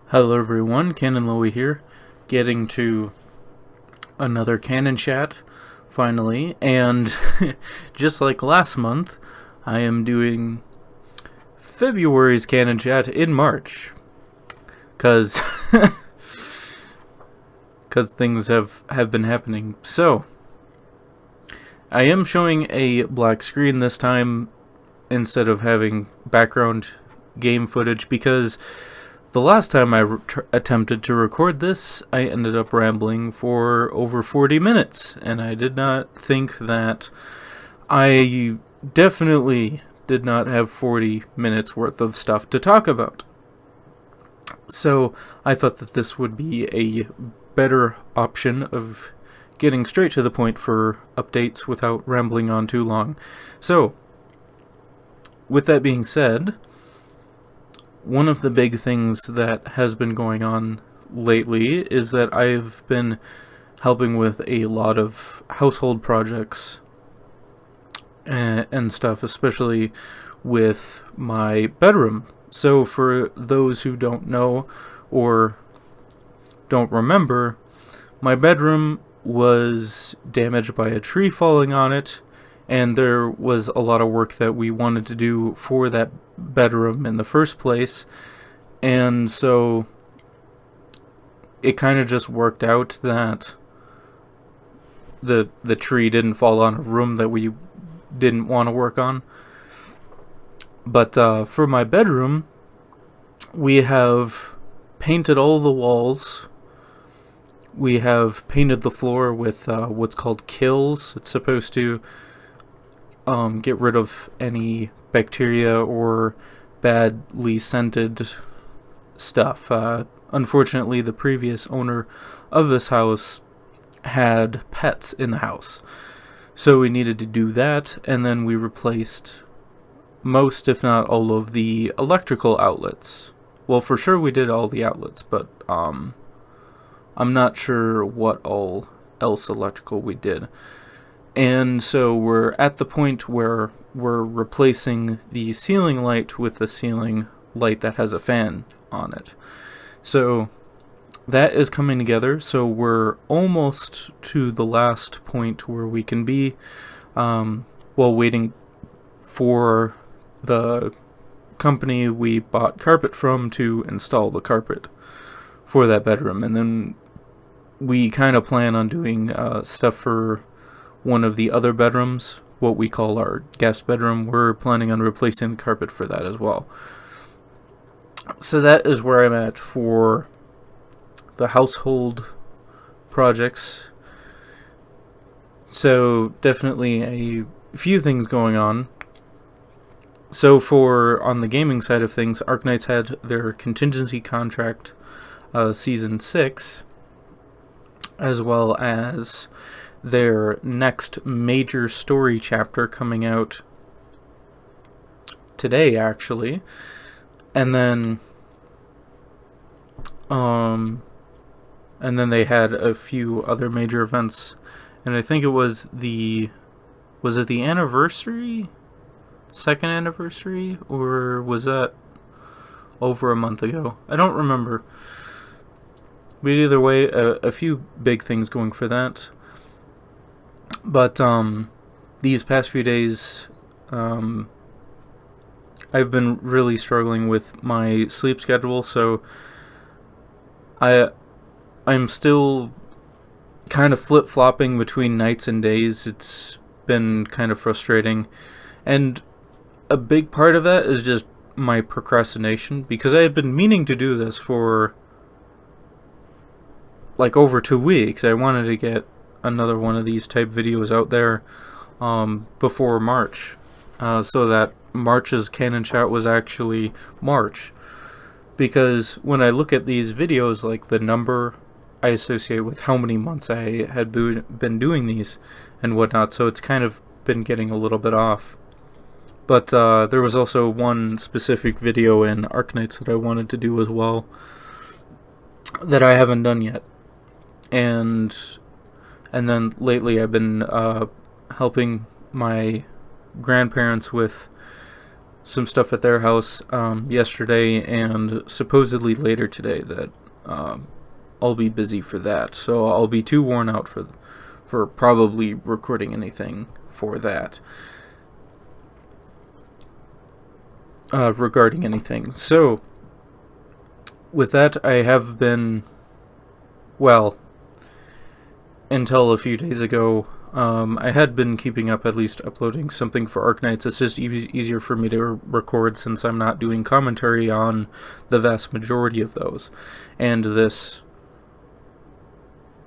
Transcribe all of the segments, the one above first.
Hello everyone, Canon here, getting to another CannonChat, finally, and just like last month, I am doing February's CannonChat in March, cause things have been happening. So, I am showing a black screen this time, instead of having background game footage, because the last time I attempted to record this, I ended up rambling for over 40 minutes, and I did not think that I definitely did not have 40 minutes worth of stuff to talk about. So I thought that this would be a better option of getting straight to the point for updates without rambling on too long. So, with that being said, one of the big things that has been going on lately is that I've been helping with a lot of household projects and stuff, especially with my bedroom. So for those who don't know or don't remember, my bedroom was damaged by a tree falling on it, and there was a lot of work that we wanted to do for that bedroom in the first place, and so it kind of just worked out that the tree didn't fall on a room that we didn't want to work on. But for my bedroom, we have painted all the walls. We have painted the floor with what's called kills. It's supposed to get rid of any bacteria or badly scented stuff. Unfortunately, the previous owner of this house had pets in the house, so we needed to do that, and then we replaced most, if not all, of the electrical outlets. Well, for sure we did all the outlets, but I'm not sure what all else electrical we did. And so we're at the point where we're replacing the ceiling light with the ceiling light that has a fan on it. So that is coming together. So we're almost to the last point where we can be, while waiting for the company we bought carpet from to install the carpet for that bedroom. And then we kind of plan on doing stuff for one of the other bedrooms, what we call our guest bedroom. We're planning on replacing the carpet for that as well. So that is where I'm at for the household projects. So definitely a few things going on. So on the gaming side of things, Arknights had their contingency contract season 6, as well as their next major story chapter coming out today, actually. And then they had a few other major events, and I think it was the anniversary, second anniversary, or was that over a month ago? I don't remember. But either way, a few big things going for that. But these past few days, I've been really struggling with my sleep schedule, so I'm still kind of flip-flopping between nights and days. It's been kind of frustrating, and a big part of that is just my procrastination, because I had been meaning to do this for like over 2 weeks. I wanted to get another one of these type videos out there before March, so that March's CannonChat was actually March. Because when I look at these videos, like the number I associate with how many months I had been doing these and whatnot, so it's kind of been getting a little bit off. But there was also one specific video in Arknights that I wanted to do as well that I haven't done yet. And then lately I've been helping my grandparents with some stuff at their house yesterday, and supposedly later today that I'll be busy for that. So I'll be too worn out for probably recording anything for that. Regarding anything. So, with that, I have been, well, until a few days ago, I had been keeping up, at least uploading something for Arknights. It's just easier for me to record since I'm not doing commentary on the vast majority of those. And this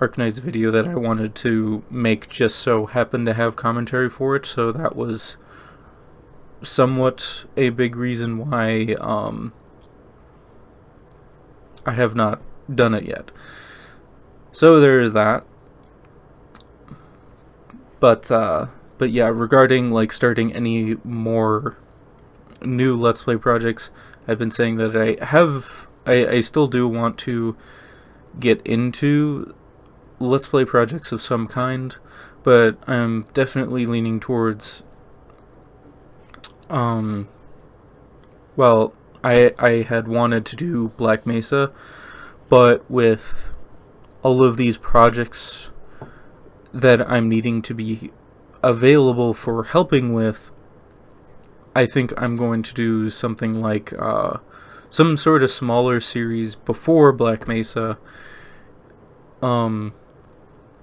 Arknights video that I wanted to make just so happened to have commentary for it, so that was somewhat a big reason why I have not done it yet. So there is that. But yeah, regarding like starting any more new Let's Play projects, I've been saying that I still do want to get into Let's Play projects of some kind, but I'm definitely leaning towards well, I had wanted to do Black Mesa, but with all of these projects that I'm needing to be available for helping with, I think I'm going to do something like some sort of smaller series before Black Mesa, in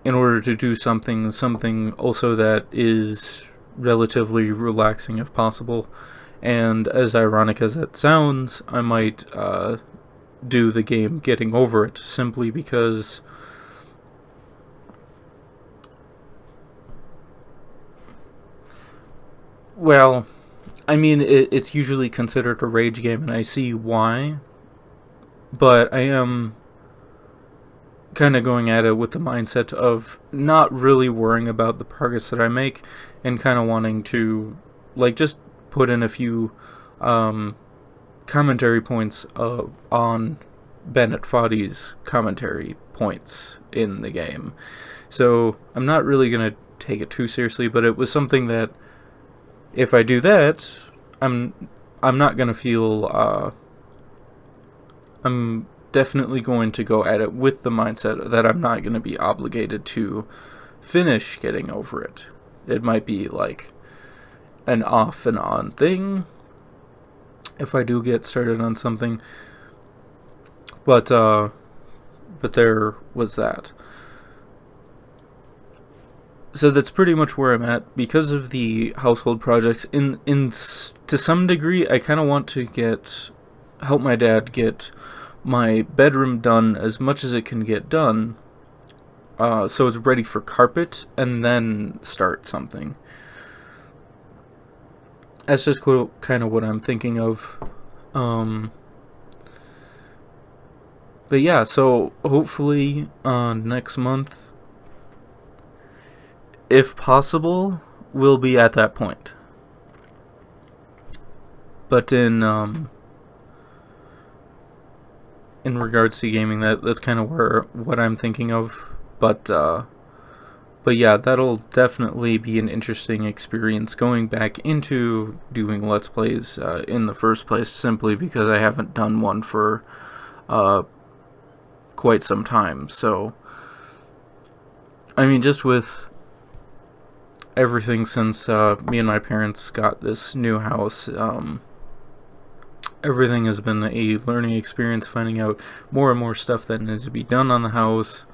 order to do something also that is relatively relaxing if possible. And as ironic as it sounds, I might do the game Getting Over It, simply because well, I mean, it's usually considered a rage game, and I see why, but I am kind of going at it with the mindset of not really worrying about the progress that I make, and kind of wanting to, like, just put in a few commentary points on Bennett Foddy's commentary points in the game. So I'm not really going to take it too seriously, but it was something that, if I do that, I'm not going to feel, I'm definitely going to go at it with the mindset that I'm not going to be obligated to finish Getting Over It. It might be like an off and on thing if I do get started on something, but there was that. So that's pretty much where I'm at because of the household projects. To some degree, I kind of want to help my dad get my bedroom done as much as it can get done, so it's ready for carpet, and then start something. That's just kind of what I'm thinking of. But yeah, so hopefully next month, if possible, we'll be at that point. But in regards to gaming, that's kind of what I'm thinking of. But yeah, that'll definitely be an interesting experience going back into doing Let's Plays in the first place, simply because I haven't done one for quite some time. So, I mean, just with everything since me and my parents got this new house, everything has been a learning experience, finding out more and more stuff that needs to be done on the house,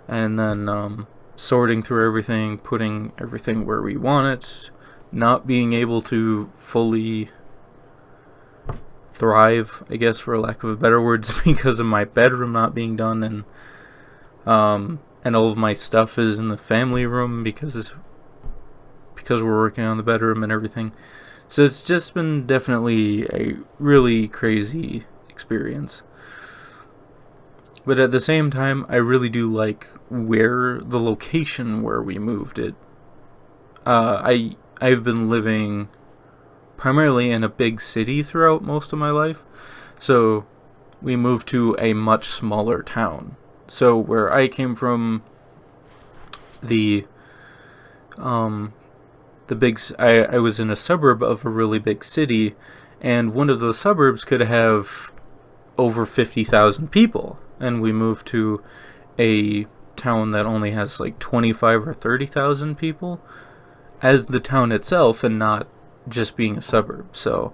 and then sorting through everything, putting everything where we want it, not being able to fully thrive, I guess, for lack of better words, because of my bedroom not being done, and all of my stuff is in the family room because we're working on the bedroom and everything. So it's just been definitely a really crazy experience. But at the same time, I really do like the location where we moved it. I've been living primarily in a big city throughout most of my life, so we moved to a much smaller town. So where I came from, the I was in a suburb of a really big city, and one of those suburbs could have over 50,000 people, and we moved to a town that only has like 25 or 30,000 people as the town itself, and not just being a suburb. So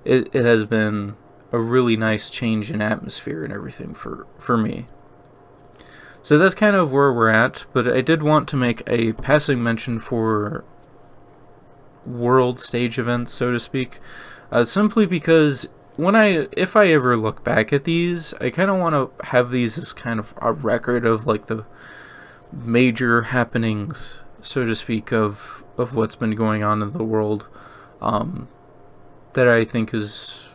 it has been a really nice change in atmosphere and everything for me. So that's kind of where we're at, but I did want to make a passing mention for world stage events, so to speak, simply because if I ever look back at these, I kind of want to have these as kind of a record of like the major happenings, so to speak, of what's been going on in the world, that I think is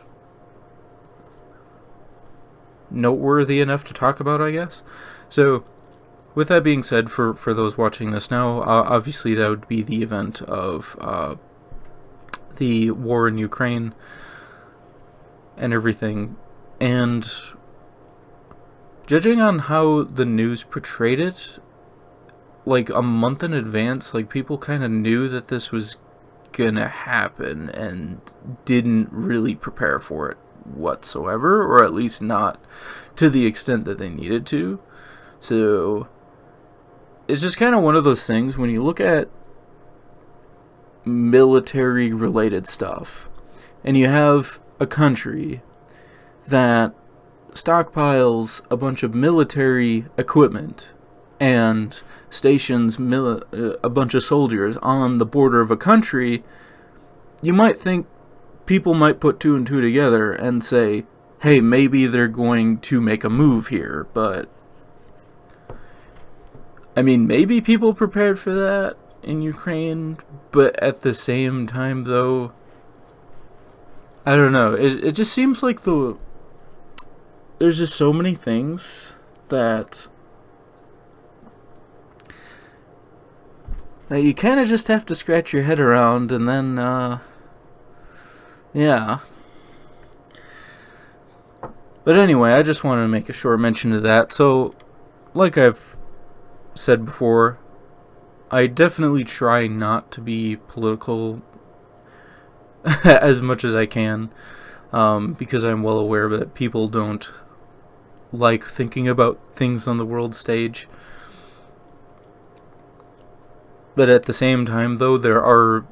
noteworthy enough to talk about, I guess. So, with that being said, for those watching this now, obviously that would be the event of the war in Ukraine and everything. And judging on how the news portrayed it, like a month in advance, like people kind of knew that this was gonna happen and didn't really prepare for it whatsoever, or at least not to the extent that they needed to. So it's just kind of one of those things when you look at military related stuff and you have a country that stockpiles a bunch of military equipment and stations a bunch of soldiers on the border of a country, you might think people might put two and two together and say, hey, maybe they're going to make a move here. But I mean, maybe people prepared for that in Ukraine, but at the same time, though, I don't know. It just seems like there's just so many things that you kind of just have to scratch your head around, and then, yeah. But anyway, I just wanted to make a short mention of that. So, like I've said before, I definitely try not to be political as much as I can, because I'm well aware that people don't like thinking about things on the world stage. But at the same time, though, there are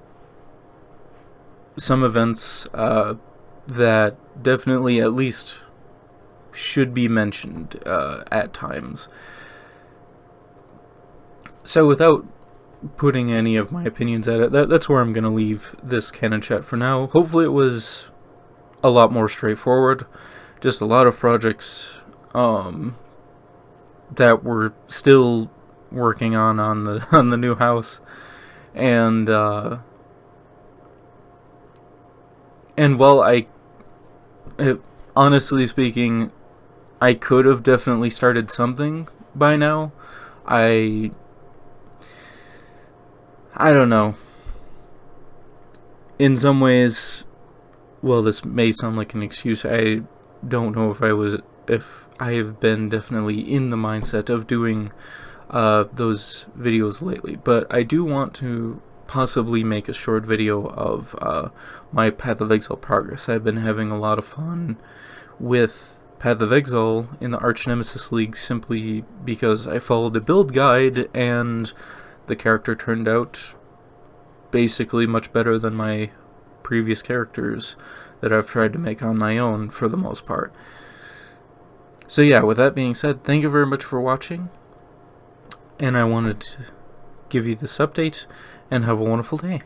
some events that definitely at least should be mentioned at times. So without putting any of my opinions at it, that's where I'm going to leave this Canon Chat for now. Hopefully it was a lot more straightforward. Just a lot of projects that we're still working on the new house, and well, honestly speaking, I could have definitely started something by now. I don't know. In some ways, well, this may sound like an excuse. I don't know if I have been definitely in the mindset of doing those videos lately, but I do want to possibly make a short video of my Path of Exile progress. I've been having a lot of fun with Path of Exile in the Arch Nemesis League simply because I followed a build guide and the character turned out basically much better than my previous characters that I've tried to make on my own for the most part. So yeah, with that being said, thank you very much for watching, and I wanted to give you this update, and have a wonderful day.